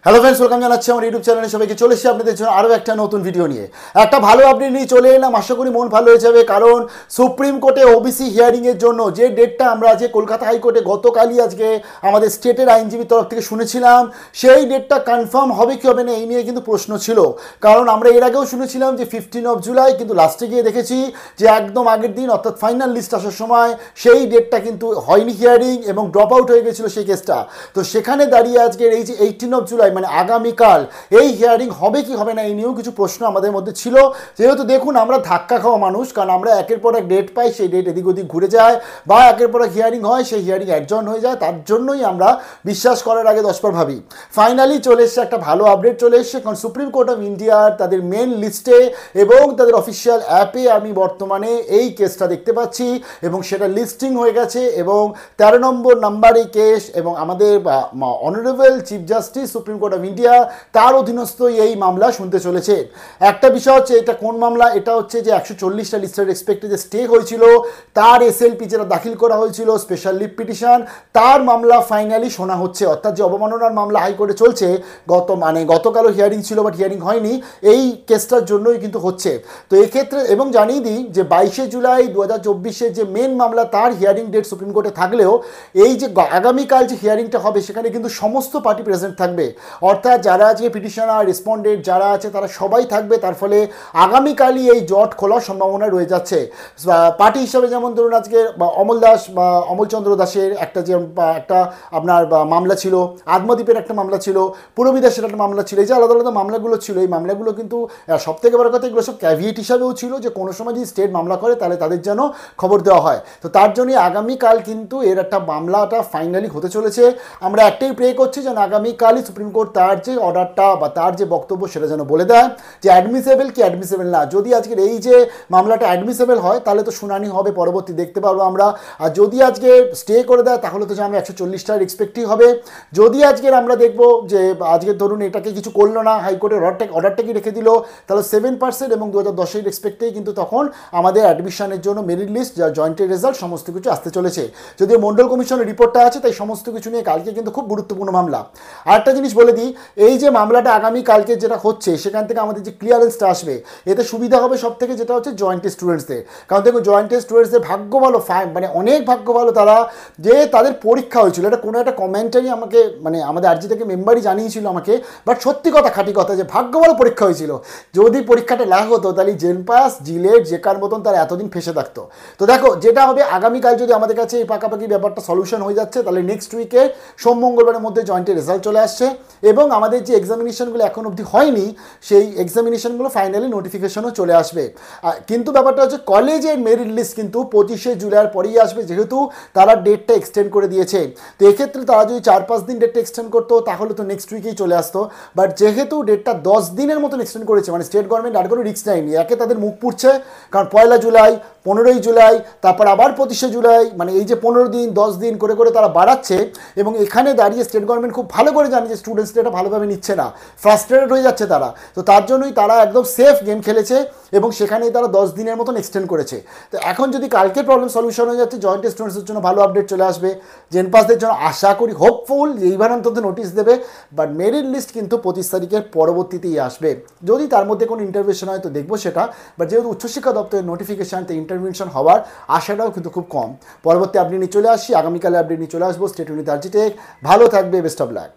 Hello friends, welcome জানাচ্ছি আমার YouTube চ্যানেলে সবাইকে। চলে এসেছি আপনাদের জন্য আরও একটা নতুন ভিডিও নিয়ে। একটা ভালো আপডেট নিয়ে চলে এলাম, আশা করি মন ভালো হয়ে যাবে। কারণ সুপ্রিম কোর্টে ওবিসি হিয়ারিংয়ের জন্য যে ডেটটা আমরা আজকে কলকাতা হাইকোর্টে গতকালই আজকে আমাদের স্টেটের আইনজীবীর তরফ থেকে শুনেছিলাম, সেই ডেটটা কনফার্ম হবে কি হবে না এই নিয়ে কিন্তু প্রশ্ন ছিল। কারণ আমরা এর আগেও শুনেছিলাম যে 15 জুলাই, কিন্তু লাস্টে গিয়ে দেখেছি যে একদম আগের দিন অর্থাৎ ফাইনাল লিস্ট আসার সময় সেই ডেটটা কিন্তু হয়নি হিয়ারিং এবং ড্রপ আউট হয়ে গেছিলো সেই কেসটা। তো সেখানে দাঁড়িয়ে আজকের এই যে 18 জুলাই মানে আগামীকাল এই হিয়ারিং হবে কি হবে না এই নিয়েও কিছু প্রশ্ন আমাদের মধ্যে ছিল। যেহেতু দেখুন আমরা ধাক্কা খাওয়া মানুষ, কারণ আমরা একের পর এক ডেট পাই, সেই ডেট এদিক ওদিক ঘুরে যায়, বা একের পর এক হিয়ারিং হয়, সেই হিয়ারিং অ্যাডজর্ন হয়ে যায়। তার জন্যই আমরা বিশ্বাস করার আগে 10 বার ভাবি। ফাইনালি চলে এসছে, একটা ভালো আপডেট চলে এসছে। কারণ সুপ্রিম কোর্ট অফ ইন্ডিয়ার তাদের মেন লিস্টে এবং তাদের অফিসিয়াল অ্যাপে আমি বর্তমানে এই কেসটা দেখতে পাচ্ছি এবং সেটা লিস্টিং হয়ে গেছে এবং 13 নম্বর এই কেস এবং আমাদের honourable chief justice supreme court of India তার অধীনস্থ এই মামলা শুনতে চলেছে। একটা বিষয় হচ্ছে এটা কোন মামলা, এটা হচ্ছে যে 140টা লিস্টের রেসপেক্টে যে স্টে হয়েছিল তার এসএলপি যেটা দাখিল করা হয়েছিল স্পেশাল লিভ পিটিশন, তার মামলা ফাইনালি শোনা হচ্ছে। অর্থাৎ যে অবমাননার মামলা হাইকোর্টে চলছে, গতকালও হিয়ারিং ছিল বাট হিয়ারিং হয়নি, এই কেসটার জন্যই কিন্তু হচ্ছে। তো এক্ষেত্রে এবং জানিয়ে দিই যে 22 জুলাই 2024 যে মেন মামলা তার হিয়ারিং ডেট সুপ্রিম কোর্টে থাকলেও এই যে আগামীকাল যে হিয়ারিংটা হবে সেখানে কিন্তু সমস্ত পার্টি প্রেজেন্ট থাকবে। অর্থাৎ যারা আজকে পিটিশনার রেসপন্ডেন্ট যারা আছে তারা সবাই থাকবে। তার ফলে আগামীকালই এই জট খোলার সম্ভাবনা রয়ে যাচ্ছে। পার্টি হিসাবে যেমন ধরুন আজকে অমল দাস বা অমলচন্দ্র দাসের একটা যে একটা আপনার মামলা ছিল, আত্মদ্বীপের একটা মামলা ছিল, পূরবী দাসের একটা মামলা ছিল, এই যে আলাদা আলাদা মামলাগুলো ছিল, এই মামলাগুলো কিন্তু সবথেকে বড় কথা এগুলো সব ক্যাভিয়েট হিসাবেও ছিল যে কোনো সময় যদি স্টেট মামলা করে তাহলে তাদের যেন খবর দেওয়া হয়। তো তার জন্যই আগামীকাল কিন্তু এর একটা মামলাটা ফাইনালি হতে চলেছে। আমরা একটাই প্রে করছি যেন আগামীকালই সুপ্রিম কোর্ট তার যে অর্ডারটা বা তার যে বক্তব্য সেটা যেন বলে দেয় যে অ্যাডমিসেবল কি অ্যাডমিসেবল না। যদি আজকের এই যে মামলাটা অ্যাডমিসেবল হয় তাহলে তো শুনানি হবে, পরবর্তী দেখতে পারবো আমরা। আর যদি আজকে স্টে করে দেয় তাহলে তো যে আমরা 140টার এক্সপেক্টই হবে। যদি আজকের আমরা দেখবো যে আজকে ধরুন এটাকে কিছু করলো না, হাইকোর্টের অর্ডারটাকে রেখে দিল, তাহলে 7% এবং 2010-এর এক্সপেক্টেই কিন্তু তখন আমাদের অ্যাডমিশনের জন্য মেরিট লিস্ট যা জয়েন্টের রেজাল্ট সমস্ত কিছু আসতে চলেছে। যদিও মন্ডল কমিশনের রিপোর্টটা আছে, তাই সমস্ত কিছু নিয়ে কালকে কিন্তু খুব গুরুত্বপূর্ণ মামলা। আরেকটা জিনিস বলে দিই, এই যে মামলাটা আগামীকালকে যেটা হচ্ছে সেখান থেকে আমাদের যে ক্লিয়ারেন্সটা আসবে এতে সুবিধা হবে সব থেকে, যেটা হচ্ছে জয়েন্ট স্টুডেন্টসদের। কারণ দেখুন জয়েন্ট স্টুডেন্টসদের ভাগ্য ভালো, মানে অনেক ভাগ্য ভালো তারা, যে তাদের পরীক্ষা হয়েছিল। এটা কোনো একটা কমেন্টারি আমাকে আমাদের আরজি থেকে মেম্বারই জানিয়েছিল আমাকে, বাট সত্যি কথা খাঁটি কথা যে ভাগ্য ভালো পরীক্ষা হয়েছিল। যদি পরীক্ষাটা লাগ হতো তাহলে জেন পাস জিলেট যে কার মতন তার এতদিন ফেসে থাকতো। তো দেখো যেটা হবে আগামীকাল যদি আমাদের কাছে এই পাকাপাকি ব্যাপারটা সলিউশন হয়ে যাচ্ছে তাহলে নেক্সট উইকে সোম মঙ্গলবারের মধ্যে জয়েন্টের রেজাল্ট চলে আসছে এবং আমাদের যে এক্সামিনেশনগুলো এখন অবধি হয়নি সেই এক্সামিনেশনগুলো ফাইনালি নোটিফিকেশনও চলে আসবে। কিন্তু ব্যাপারটা হচ্ছে কলেজের মেরিট লিস্ট কিন্তু 25 জুলাইয়ের পরেই আসবে, যেহেতু তারা ডেটটা এক্সটেন্ড করে দিয়েছে। তো এক্ষেত্রে তারা যদি 4-5 দিন ডেটটা এক্সটেন্ড করতো তাহলে তো নেক্সট উইকেই চলে আসতো। বাট যেহেতু ডেটটা 10 দিনের মতন এক্সটেন্ড করেছে, মানে স্টেট গভর্নমেন্ট আর কোনো রিস্ক নেয়নি। একে তাদের মুখ পুড়ছে, কারণ 1 জুলাই 15 জুলাই তারপর আবার 25 জুলাই, মানে এই যে 15 দিন 10 দিন করে করে তারা বাড়াচ্ছে এবং এখানে দাঁড়িয়ে স্টেট গভর্নমেন্ট খুব ভালো করে জানে যে স্টুডেন্টসরা এটা ভালোভাবে নিচ্ছে না, ফ্রাস্ট্রেটেড হয়ে যাচ্ছে তারা। তো তার জন্যই তারা একদম সেফ গেম খেলেছে এবং সেখানেই তারা 10 দিনের মতন এক্সটেন্ড করেছে। তো এখন যদি কালকে প্রবলেম সলিউশন হয়ে যাচ্ছে, জয়েন্ট স্টুডেন্টসের জন্য ভালো আপডেট চলে আসবে, জেন পাসদের জন্য আশা করি হোপফুল এইবার অন্তত নোটিশ দেবে। বাট মেরিট লিস্ট কিন্তু 25 তারিখের পরবর্তীতেই আসবে। যদি তার মধ্যে কোনো ইন্টারভেনশন হয় তো দেখবো সেটা, বাট যেহেতু উচ্চশিক্ষা দপ্তরের নোটিফিকেশান তো ইন্টারভেনশন হওয়ার আশাটাও কিন্তু খুব কম। পরবর্তী আপডেট নিয়ে চলে আসছি, আগামীকালে আপডেট নিয়ে চলে আসবো। স্টেট ইউনিট আরজি টেক, ভালো থাকবে, বেস্ট অফ লাক।